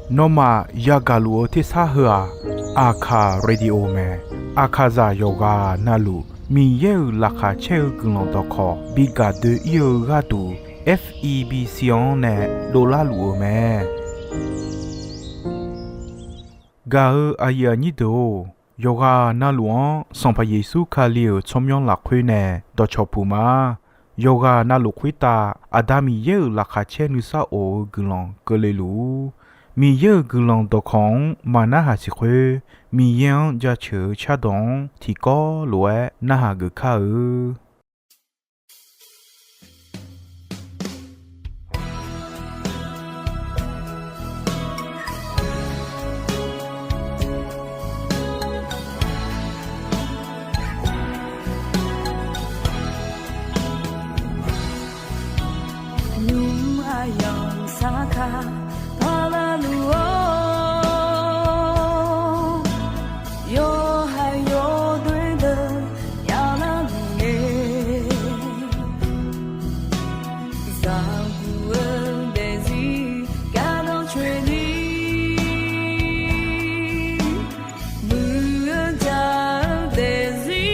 Noma yagaluo te sahua Akha radio me Akhaza yoga nalu mi yeu laka cheu gulondoko biga de iyo gatu FEB sion ne dola luo me Ga aya ni do yoga naluon sompa yesu kalio chomyon lakwe ne dochopuma yoga nalu kwita adami yeu laka chenusa o gulon golelu mi yeu gulon dokong mana hasikwe mi yen ja che chadong ti ko loe na ha ge ka Nhung ayong saka palaluo yo hai yo dui de ya la ne za bu de zi ga no chue ni mu ja de zi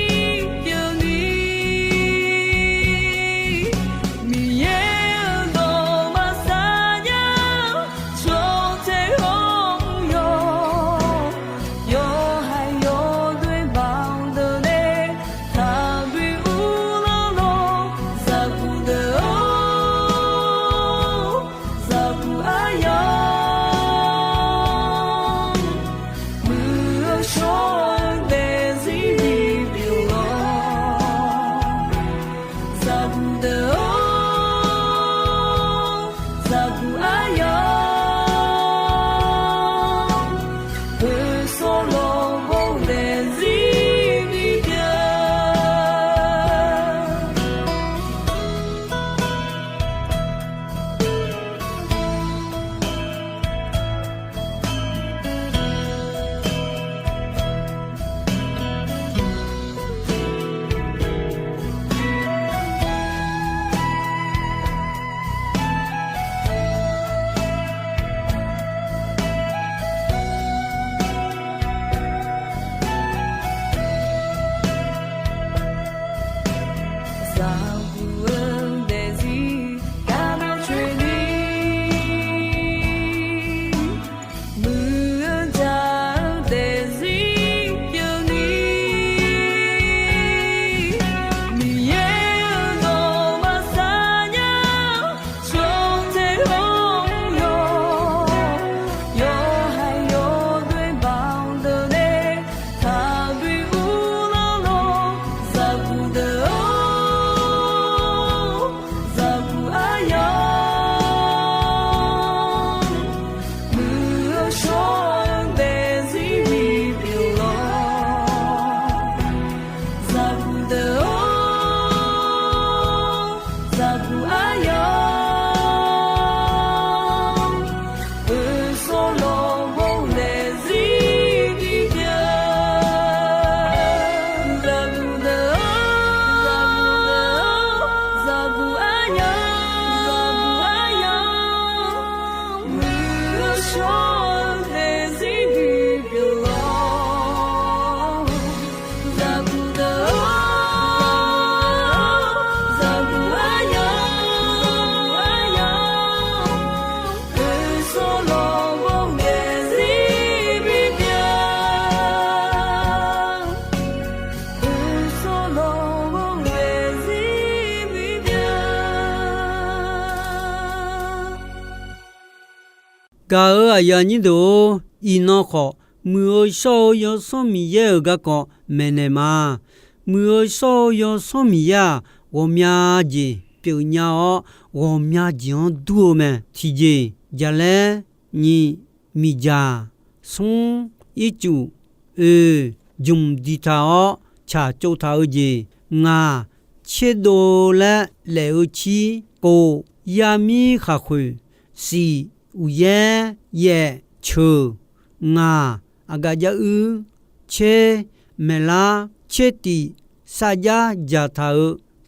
yo ni mi ye Ga aya ni do ino ko mu so yo so mi ye ga ko menema mu so yo so mi ya wo mya ji piu nya o wo mya ji on du me ti ji ja le ni mi ja song yi ju jum di ta o cha chou ta ji nga che do la le u chi ko ya mi kha khu si u ye chu nga aga ja che me la che ti sa ja ja tha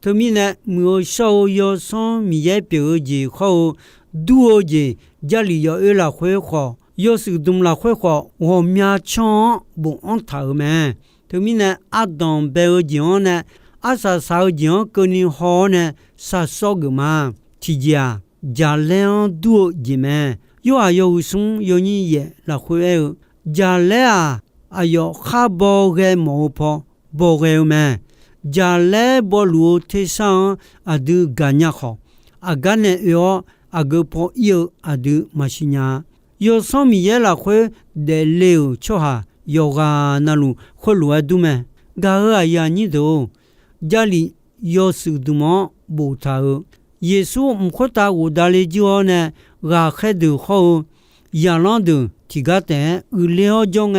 特米呢没少要上米也表记后多记家里要有了会好要是动了会好我面强不安头们特米呢阿当表记呢阿啥少讲跟你好呢啥少个嘛提家家两多记们有送有你也了会家俩有哈包个毛泡包个们家俩包路天上都干呀好干呢有个泡有都马西呀有上面也了会得溜吃哈有个那路会路都们个呀你都家里有事都么不他耶稣唔会打我打理就呢个还都好亚朗的提个的了中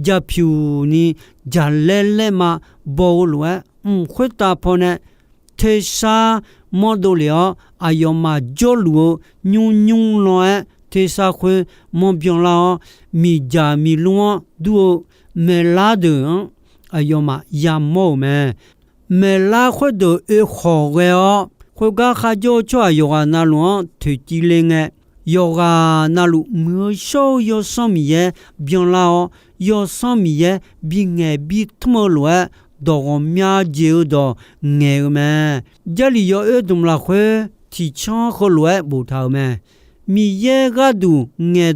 加票呢加来嘛包了唔会打破呢特啥么都了有嘛就路扭了特啥会么变了米加米乱都没拉的有嘛也冇没拉会都好个会个哈就有个那路推机灵有个那路没少有上面变了有上面比他们乱到我面就到们家里有动了会提倡和乱不头们米也个都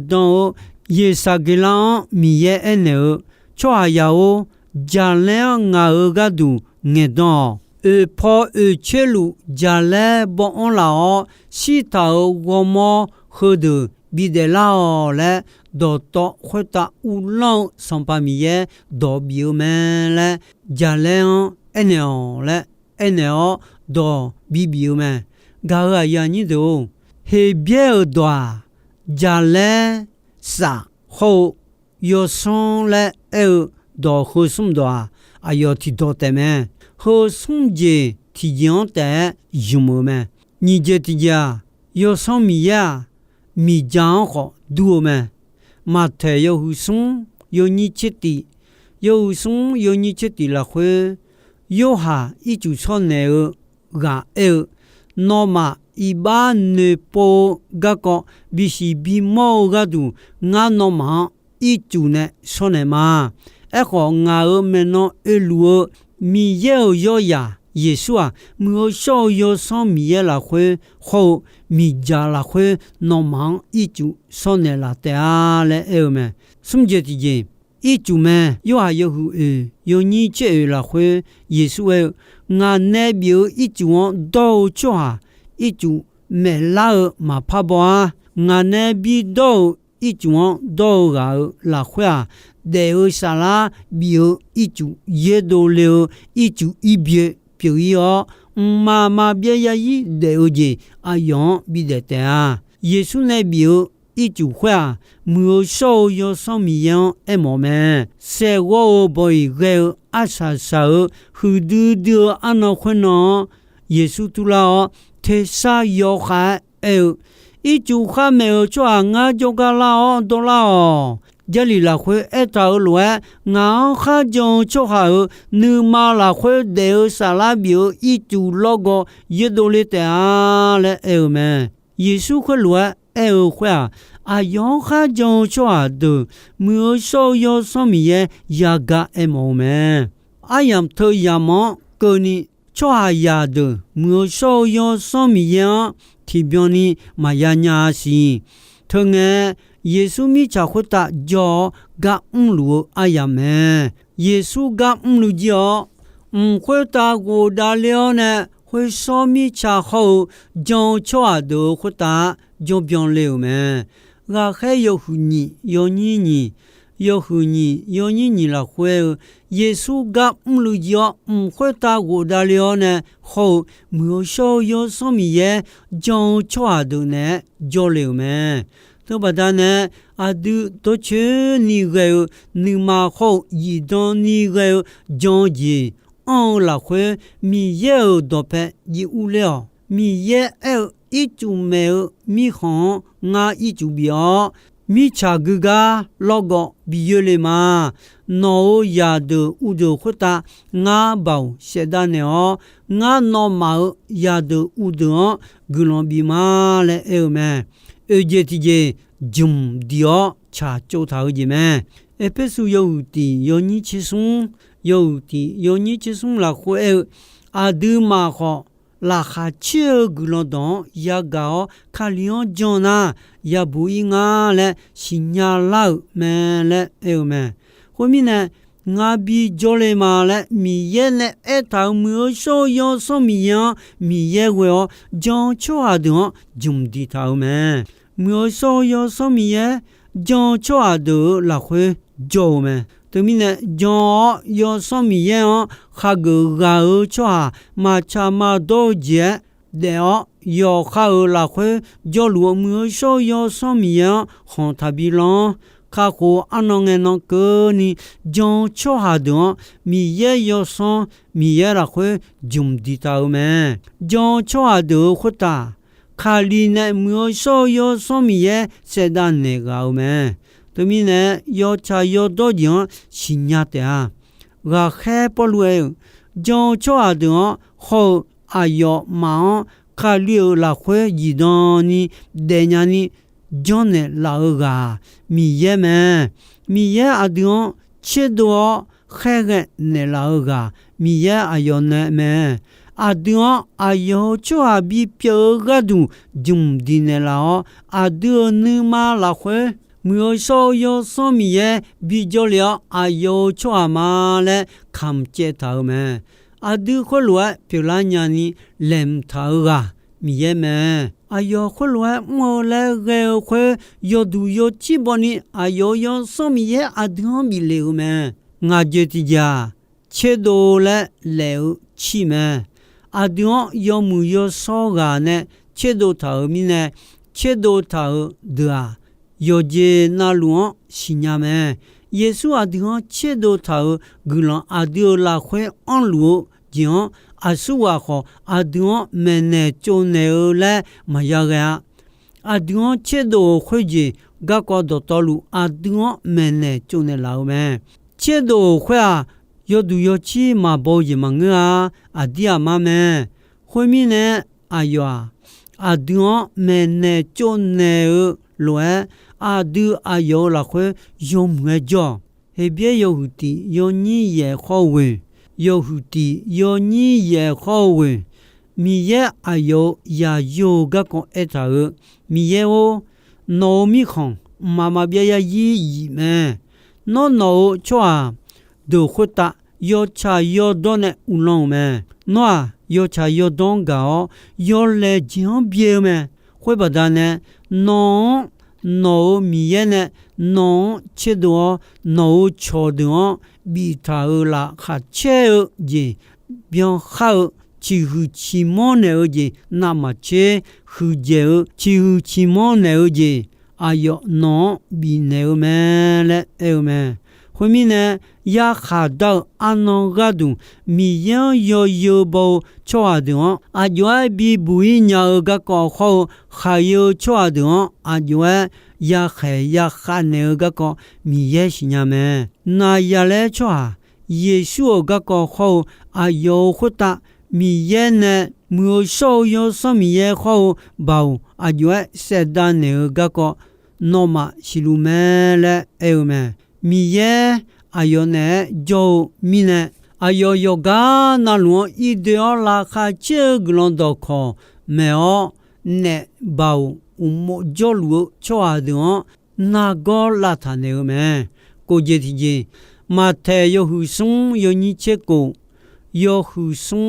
到也啥个啦米也呢错有家里个都到跑切路家里不安了西头我们喝的比得老了到会打乌浪上把米也到表面了家里了到比表面个呀你都黑表多家里啥好有上来到喝什么多要提到的面和送节提样的有么们你这提家要上米呀米讲好多们马太有送有你切的有送有你切的了会有哈一就错那个那么一般呢不个必须比毛个都俺那么一就呢说呢嘛好俺们那路米有呀耶稣没少有上米也了会好米家了会那么一就说呢了的了们什么叫的一就们有你这了会耶稣俺那边一就到这一就没了嘛怕不俺那边到一就到了会得啥啦表一就也都了一就一别表要妈别呀一得je样比得的耶稣那表一就会没少有上面样么们是我不一个啥很多安那会呢耶稣读了特啥要还一就还没有做俺就个啦多啦家里啦会到了俺哈就做好你妈啦会得啥啦表一就那个也都来的了们耶稣会来会样哈就做的没少有上面也个么们样特样么个你做呀的没少有上面提表你嘛呀呀是特耶稣米查会打叫个路呀们耶稣个路叫会打过打了呢会上米查后叫错的会打就变了们还有你有你了会耶稣个路叫会打过打了呢后没少有上面也叫错的呢叫了们都把它呢都去你个你嘛好一到你个讲解了会米有多拍一无聊米也一就没有米行一就表မိချာဂူကလောကဘီယလေမာနောယာဒဥဒခွတာငါဘောင်ရှေဒနေဟောငါနောမာယာဒဥဒဂူလွန်ဘီမာလေအေမဲအေဂျတီဂျေဂျုံဒီယောချာချိုထားကြမယ်အပစုယုတ်တီယောညီချီဆုံယုတ်တီယောညီချီဆုံလာခွဲအာဒူမာခောလာခါချေဂူလွန်တော့ယာဂောခါလျွန်ဂျွန်နာယဘူအင်းငါလေရှင်ညာလောက်မဲလေအေမဲခွမီနဲ့ငါဘီဂျိုလေမာလေမီရဲ့နဲ့အထောင်မျိုးရှိုးယောဆောမီယမီရဲ့ဝဲဂျွန်ချွာတော့ဂျုံဒီထောင်မဲမျိုးရှိုးယောဆောမီရဲ့ဂျွန်ချွာတော့လာခွေဂျိုမဲတမီနဲ့ဂျွန်ယောဆောမီရဲ့ခါဂူဂါချွာမာချာမာတော့ဂျဲတဲ့ယောခါလာခွေဂျိုလူမျိုးရှိုးယောဆောမီယခွန်ထဘီလောခါကိုအနောငေနောကနီဂျွန်ချောဟာဒွန်မီရဲ့ယောဆွန်မီရဲ့ရခွေဂျုံဒီတောင်းမဲဂျွန်ချောဟာဒွခွတာခါလီနဲ့မျိုးရှိုးယောဆွန်မီရဲ့စေဒန်နေကောင်းမဲတမီနဲ့ယောချာယောတော့ဂျွန်ရှင်ညတဲ့ဂါခဲပလွေဂျွန်ချောဟာဒွန်ဟောအယောမောင်ခါလီလာခွေဂျီဒွန်နီဒေညာနီဂျွန်နဲ့လာဂါမီရဲ့မဲမီရဲ့အဒွန်ချစ်တော့ခဲခဲနဲ့လာဂါမီရဲ့အယောနဲ့မဲအဒွန်အယောချွာဘီပြောဂဒူဂျုံဒီနဲ့လာအဒွန်နမလာခွေမျိုးစောယောစောမီရဲ့ဘီဂျိုလျအယောချွာမာလဲခံကျဲထားမဲအဒုခွလွယ်ပြလာညာနီလမ်ထားဂါမီရဲ့မဲအယောခွလွယ်မောလဲရေခွေယောဒူယောချိဘနီအယောယောစောမီရဲ့အဒွန်ဘီလေမဲငါဂျေတီဂျာချေဒိုလဲလေချိမဲအဒွန်ယောမူယောစောဂါနဲ့ချေဒိုထားမီနဲ့ချေဒိုထားဒွာယောဂျေနာလွန်ရှင်ညာမဲယေစုအဒွန်ချေဒိုထားဂူလွန်အဒိုလာခွေအွန်လူဂျွန်အဆူဝါခောအဒွန်မဲနဲ့ကျုံနေလဲမရကအဒွန်ချေဒိုခွေကြီးဂကောဒတော်လူအဒွန်မဲနဲ့ကျုံနေလာမဲချေဒိုခွေယောဒူယောချီမဘောယမငါအဒီယာမမဲခွေမီနဲ့အယောအဒွန်မဲနဲ့ကျုံနေလွယ်အဒူအယောလာခွေယုံငဲကြောဟေပြေယောဟူတီယောညီယေခောဝင်ယောဟူတီယောညီယေခောဝင်မီယေအယောယာယောဂကွန်အတာမီယေဟိုနိုမီခွန်မမဘယာယီယီမဲနောနောချွာဒုခွတာယောချာယောဒွန်နဲ့ဦးလုံးမဲနွာယောချာယောဒွန်ကောယောလေဂျွန်ပြေမဲခွေပဒနဲ့နောမီယေနဲ့နောချေဒိုနောချောဒွန်ဘီတာလာခါချေဂျီဗျောခါချီဟူချီမောနေဂျီနာမချေဟူဂျေချီဟူချီမောနေဂျီအာယောနောဘီနေမဲလေအေမဲခွမီနဲ့ယာခါတော့အနောဂဒုမီယယောယောဘောချွာဒွန်အကြွယ်ဘီဘူညာဂကောခောခါယောချွာဒွန်အကြွယ်ယာခဲယာခါနေဂကောမီယေရှိညာမဲနာယလဲချွာယေရှုဂကောခောအယောခွတာမီယေနဲ့မျိုးရှောယောစမီယေခောဘောင်အကြွယ်စက်ဒန်နေဂကောနောမရှိလူမဲလဲအေမဲမီယေအယောနဲ့ဂျိုမီနဲ့အယောယောဂါနာလွန်ဤဒေောလာခါချေဂလွန်တော့ခေါ်မေောနဲ့ဘောင်ဥမိုဂျိုလူချွာဒွန်နာဂောလာထနေမဲကိုဂျေတီဂျီမာထေယောဟုဆုံယောညီချက်ကိုယောဟုဆုံ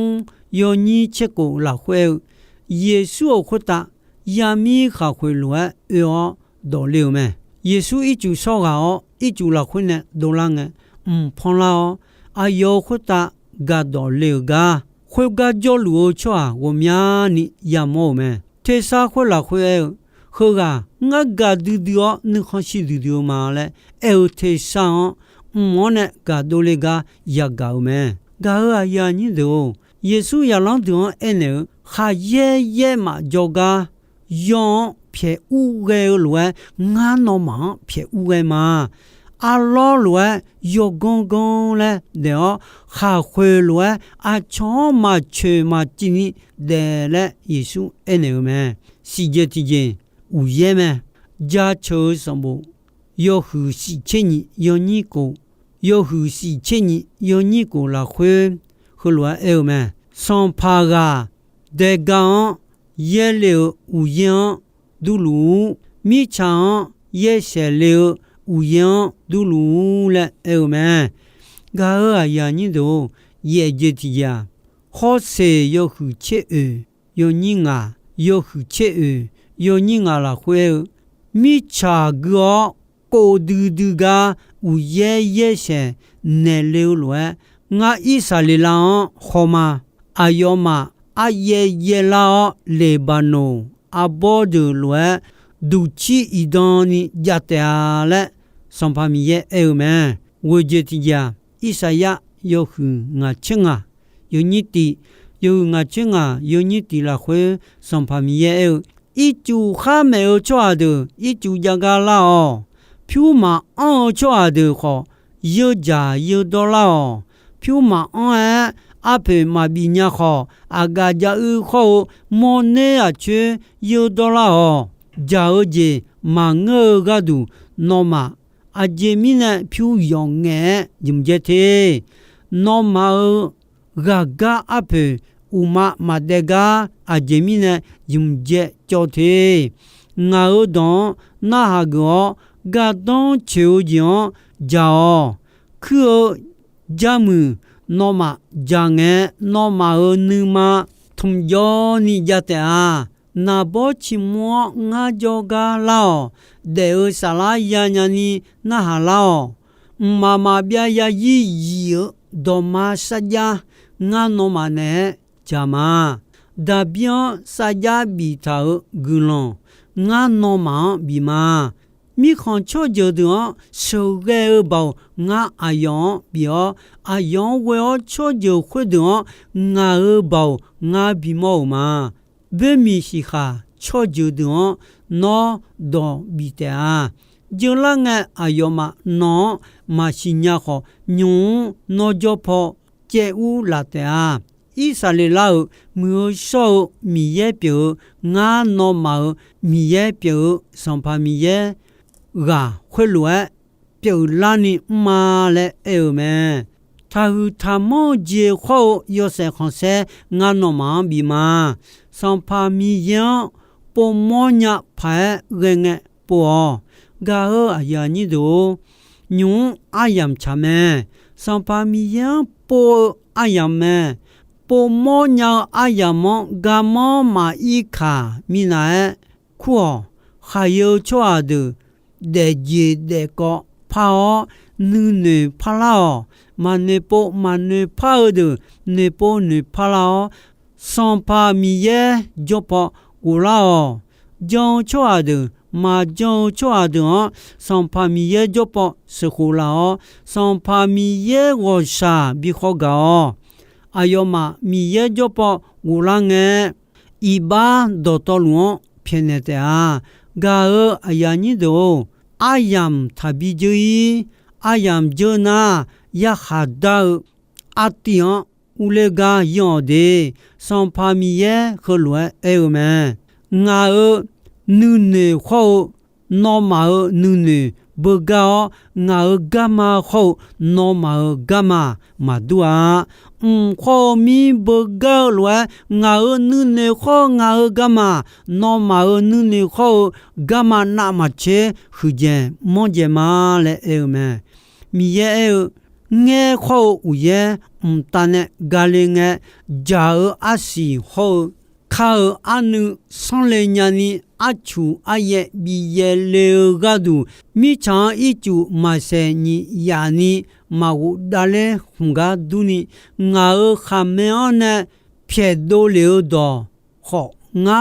ယောညီချက်ကိုလာခွဲယေရှုခွတာယာမီခါခွေလွယ်ယောဒေါ်လေမဲယေရှုအကျူဆောကောအကျူလာခွင်းနဲ့ဒေါ်လာငဲဖွန်လာအယောခွတာဂါဒေါ်လေဂါခွေဂါဂျိုလူချွာဝမြာနီယာမောမဲထေစာခွလာခွေခောကငါဂါဒူဒီယောနခရှိဒူဒီယောမာလဲအေထေဆန်မောနဲ့ဂါဒိုလေဂါယာဂါမဲဂါယာယာညိဒိုယေစုယာလောင်းဒွန်အဲနေခါယေယေမာဂျောဂါ ယောဖြဲဥရဲလွယ်ငါနောမဖြဲဥရဲမှာအလောလွယ်ယောဂုံဂုံလဲဒေခါခွေလွယ်အချောမချေမจินีဒဲလဲယေရှုအနေမဲစီဂျတီဂျင်ဥရဲမဲဂျာချိုစံဘူယောဟုစီချင်းနီယောနီကိုယောဟုစီချင်းနီယောနီကိုလာခွေခလွယ်အဲမဲဆွန်ဖာဂဒေဂံရဲလေဥယံဒူလူမိချံရဲရှဲလေဥယံဒူလူလဲအဲမဲဂါယာနီဒိုရဲဂျတီယာခေါ်စေယောဟုချေယောနီငါယောဟုချေယောနီငါလာခွေမိချာဂောကိုဒူကဥရဲရှဲနဲလေလွယ်ငါဣစာလီလောခေါ်မာအယောမအယေလာလေဘာနိုအဘောဒူလွယ်ဒူချီအီဒန်နီဂျတ်တဲလဲစံဖာမီရဲ့အဲမဲဝေဂျတီယာဣစာယယောဟုငါချင်းငါယောနီတီယောငါချင်းငါယောနီတီလာခွေစံဖာမီရဲ့ဤကျူခါမဲချွာဒဤကျူဂျဂါလာဖြူမာအောချွာဒခေါ်ယောဂျာယောဒေါ်လာဖြူမာအောအဖေမဘီညာခေါ်အဂါဂျာဥခေါ်မောနေအချေယောဒေါ်လာဂျာအိုဂျေမငေဂါဒူနောမအဂျေမီနဖြူယောင်ငဲဂျင်ဂျေတေနောမဂါဂါအဖေဥမမဒေဂါအဂျေမီနဂျင်ဂျေချောတေငါဥဒွန်နာဟာဂောဂါတွန်ချေဂျောဂျာခေဂျာမူနောမဂျာငဲနောမနူမထုံယောနီဂျတဲနာဘောချီမောငါဂျောဂါလောဒေဥဆလာယာညာနီနာဟာလောမမပြယာယီယီဒိုမာဆဂျာငါနောမနဲဂျာမာဒါဗျောဆဂျာဘီတာဂူလွန်ငါနောမဘီမာမိခွန်ချောဂျဒွန်ဆိုရဲဘောငါအယောဘီယောအယောဝေချောဂျခွဒွန်ငါဘောငါဘီမောမာဘေမီရှိခါချောဂျဒွန်နောဒွန်ဘီတာဂျလာငါအယောမနောမရှိညာခေါညွန်းနောဂျဖောကျဲဦးလာတာဣစာလေလောက်မျိုးရှောမီရဲ့ပြငါနောမောမီရဲ့ပြစံဖာမီရဲ့ဂါခွေလွယ်ပြူလာနီမာလဲအဲမဲသာဟုသာမောဂျေခေါယောဆေခွန်ဆေငါနောမဘီမာစံဖာမီယံပုံမောညာဖဲရဲငဲပေါ်ဂါအယာနီဒိုညွန်းအယမ်ချမဲစံဖာမီယံပေါ်အယမ်မဲပုံမောညာအယမ်မောဂါမောမာဤခါမိနာခွာခါယောချွာဒဒေဂျီဒေကောဖာနူနေဖလာမနေပိုမနေဖာဒနေပိုနေဖလာစံဖာမီယေဂျောပကူလာဂျောချွာဒမာဂျောချွာဒစံဖာမီယေဂျောပစခူလာစံဖာမီယေဝရှာဘီခောဂါအယောမမီယေဂျောပကူလာငဲဤဘာဒိုတိုလွန်ဖျေနေတဲ့အဂါအယာနီဒိုအယမ်သဘီဂျီအယမ်ဂျနာယခဒါအတီယဦးလေဂါယောဒေစံဖာမီယေခလွယ်အဲမဲငါနူနေခေါနောမာနူနေဘဂါငါဂမာခေါနောမာဂမာမဒူအာခေါမီဘဂါလွယ်ငါနူနေခေါငါဂမာနောမာနူနေခေါဂမာနာမချေခူဂျေမွန်ဂျေမာလေအဲမဲမီယေငဲခေါဦးယေတန်ဂါလေငဲဂျာအစီဟောခါအနုဆွန်လေညာနီအချူအယေဘီယေလေဂါဒူမိချာအီချူမဆေနီယာနီမဝဒါလေဟုံဂါဒူနီငါခမေအနဖြေဒိုလေဒောခေါငါ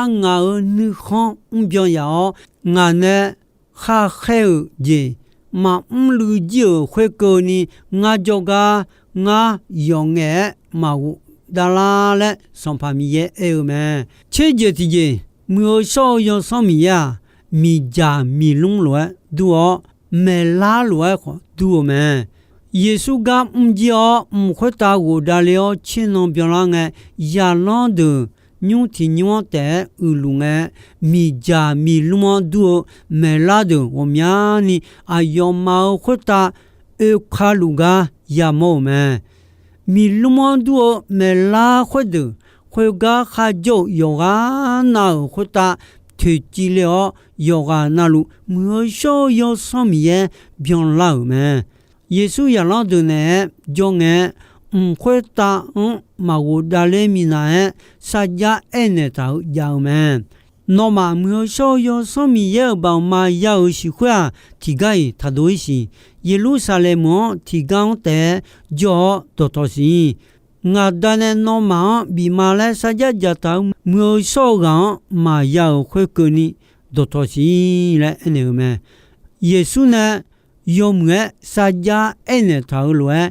နုခွန်ပြောယောငါနဲ့ခါခဲဂျေမလူဂျီခွေကိုနီငါကြောကငါယောငဲမဝဒါလာလေစံဖာမီယေအဲမဲချေဂျတီဂျေ มือโซยอสมียามีจามีลุงหลวยดูเมลาหลวยขอดูแม่เยซูกาจีอขวตากูดาเลอชินนเปียงไงยาลอนดูညူတီညောတဲ့ဥလူငယ်မိဂျာမီလူမဒူမဲလာဒဝမြာနီအယောမောခွတာအခါလူကယမောမဲမီလူမဒူမဲလာခွဒခွေကခါဂျိုယောဂာနာခွတာထေကြည်လျောယောဂာနာလူမောရှောယောဆမီယေဗျွန်လောက်မဲယေစုယလောဒုနဲ့ဂျုံငယ်ခွေတာမာဝဒါလေမီနာစာကြအဲနေတာကြောင်မဲနော်မမျိုးရှောယောဆမီရဲ့ဘောင်မာရောက်ရှိခွာဒီကိုင်ထဒိုးရှိယေရုရှလင်မောဒီကောင်းတဲ့ဂျောတော်တော်စီငါဒနဲ့နော်မဘီမာလဲစာကြကြတောင်မျိုးရှောကမာရောက်ခွေကနီတော်တော်စီလဲအနေမဲယေစုနဲ့ယောမွေစာကြအဲနေတာလွယ်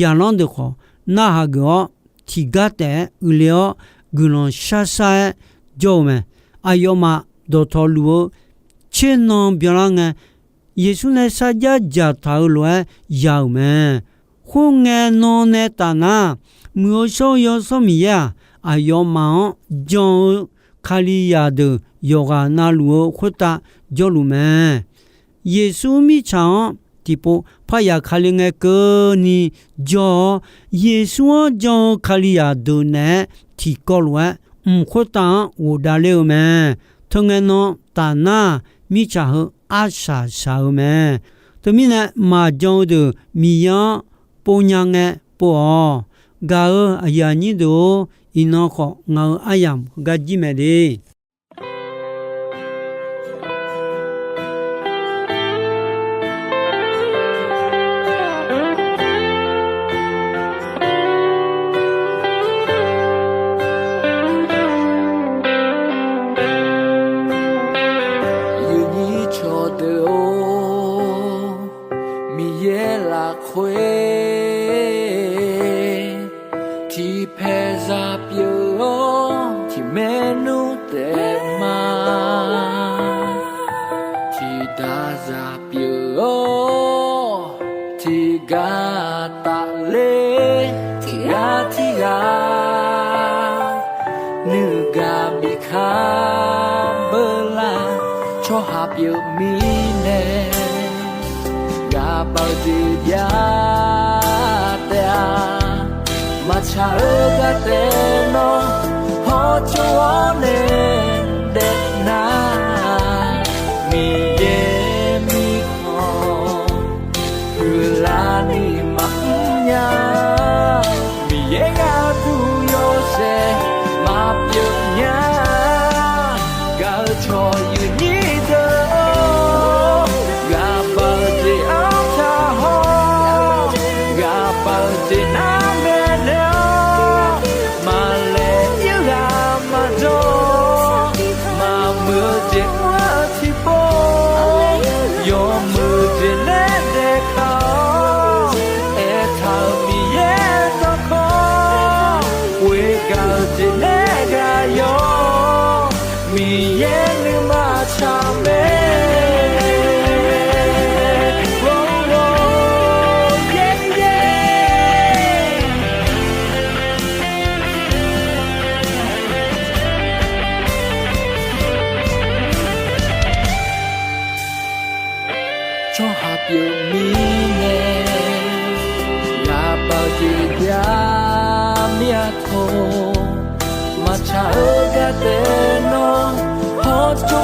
ယာလွန်တခေါ်နာဟာကောတီဂတ်တဲ့ဥလျောဂုလွန်ရှာဆာဂျိုမဲအယောမဒေါ်တော်လူချင်းနံပြောင်းငယ်ယေရှုနဲ့စာကြကြထားလွယ်ရောက်မဲခုငယ်နော်နေတာနာမျိုးရှောယောစမီယာအယောမဂျွန်ခလီယာဒယောဂာနာလူခွတာဂျိုလူမဲယေရှုမိချောင်းဒီပိုဖယာခလငယ်ကနီဂျောယေရှုဂျောခလီယာဒနဲ့တီကောလွယ်ခွတာဝဒါလေမဲထုံငနောတာနာမိချာဟအာရှာရှာမဲတမီနဲ့မာဂျောဒမီယပုံညာငယ်ပေါ်ဂါအယာညီဒိုအင်းနောခငါအယမ်ဂဂျီမဲဒီHãy subscribe cho kênh Ghiền Mì Gõ để không bỏ lỡ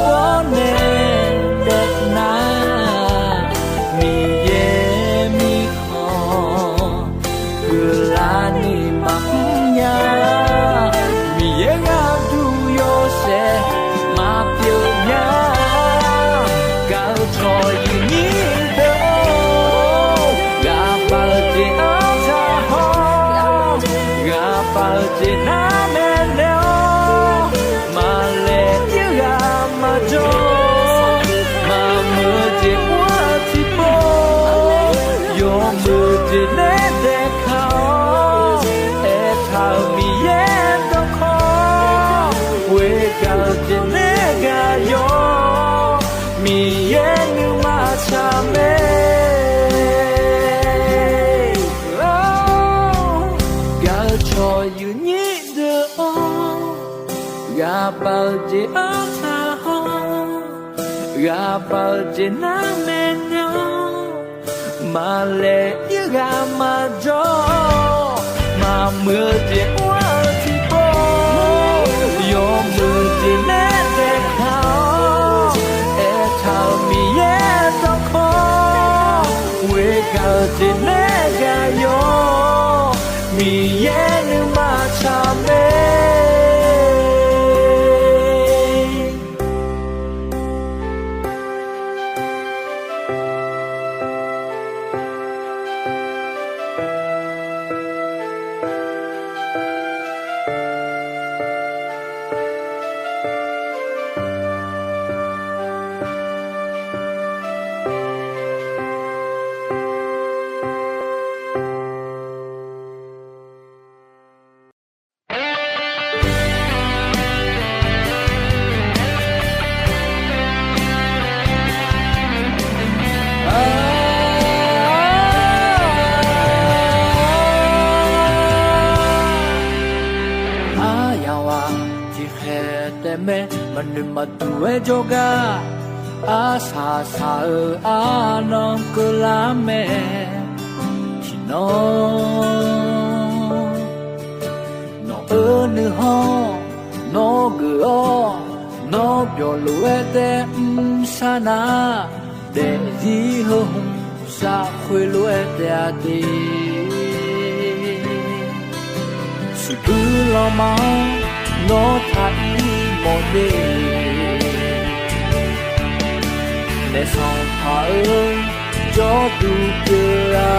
mi ye nu ma cha me ga cho you ni de o ga pa je a ta ho ga pa je na me no ma le you ga ma jo ma mưa je wa ti po yo mưa je na de khao e thao mi ye to kho we ga je na ga yo mi ye nu ma cha me me manu matu e joga asa sa anon kulame chino no nu ho no go no pyo lo e de sana de ji ho sa khwe lo e de a de su bu lo ma no thai mo de les sons par eux cho tu kira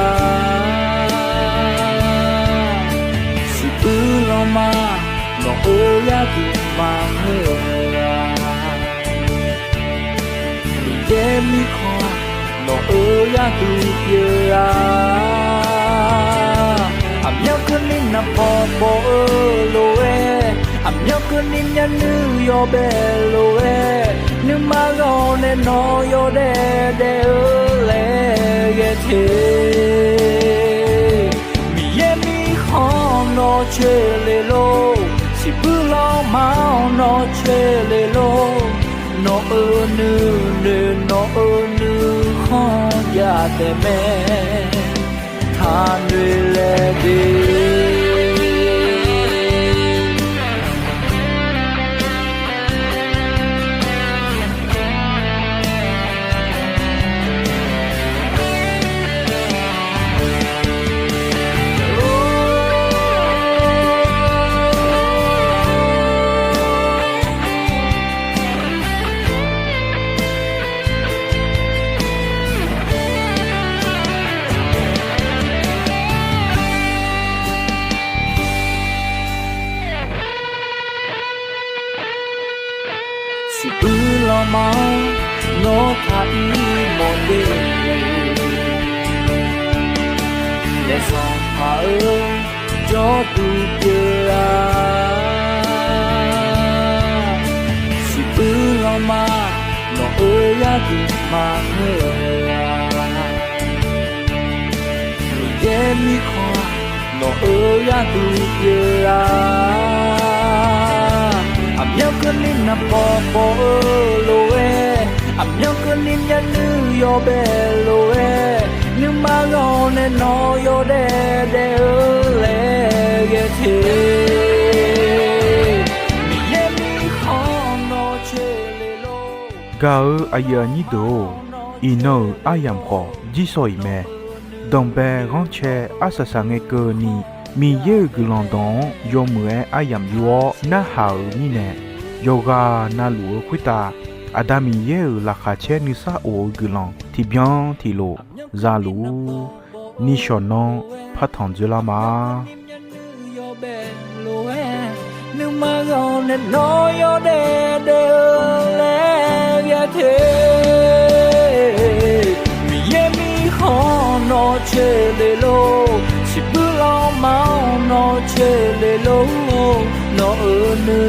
si tu lo ma no oya tu ma mera ni de mi kho no oya tu kira am yo kun na po po lo e am yo kun nya nu yo be lo e nu ma go ne no yo de le ye the mi ye mi kho no che le lo si bu lo ma no che le lo no nu nu no nu kho ya de me tha nui le de si tu lo ma no thai mo de les sons par eux cho tu kira si tu lo ma no oya tu ma mera ni de mi kho no oya tu kira am yo kun na po po lo e am yo kun nya nu yo be lo e nu ma go ne no yo de le ye the mi ye mi kho no che le lo ga aya ni do ino ayam kho ji soi me dong be ron che asasa nge ko ni mi ye gulondon yo mue ayam yo na hao ni ne yoga na lu kwita adami ye la kha che ni sa o gulon ti bien ti lo za lu ni shonon patan de la ma nu ma go ne no yo de le ya the mi ye mi kho no che le lo si bu lo ma no che le lo no nu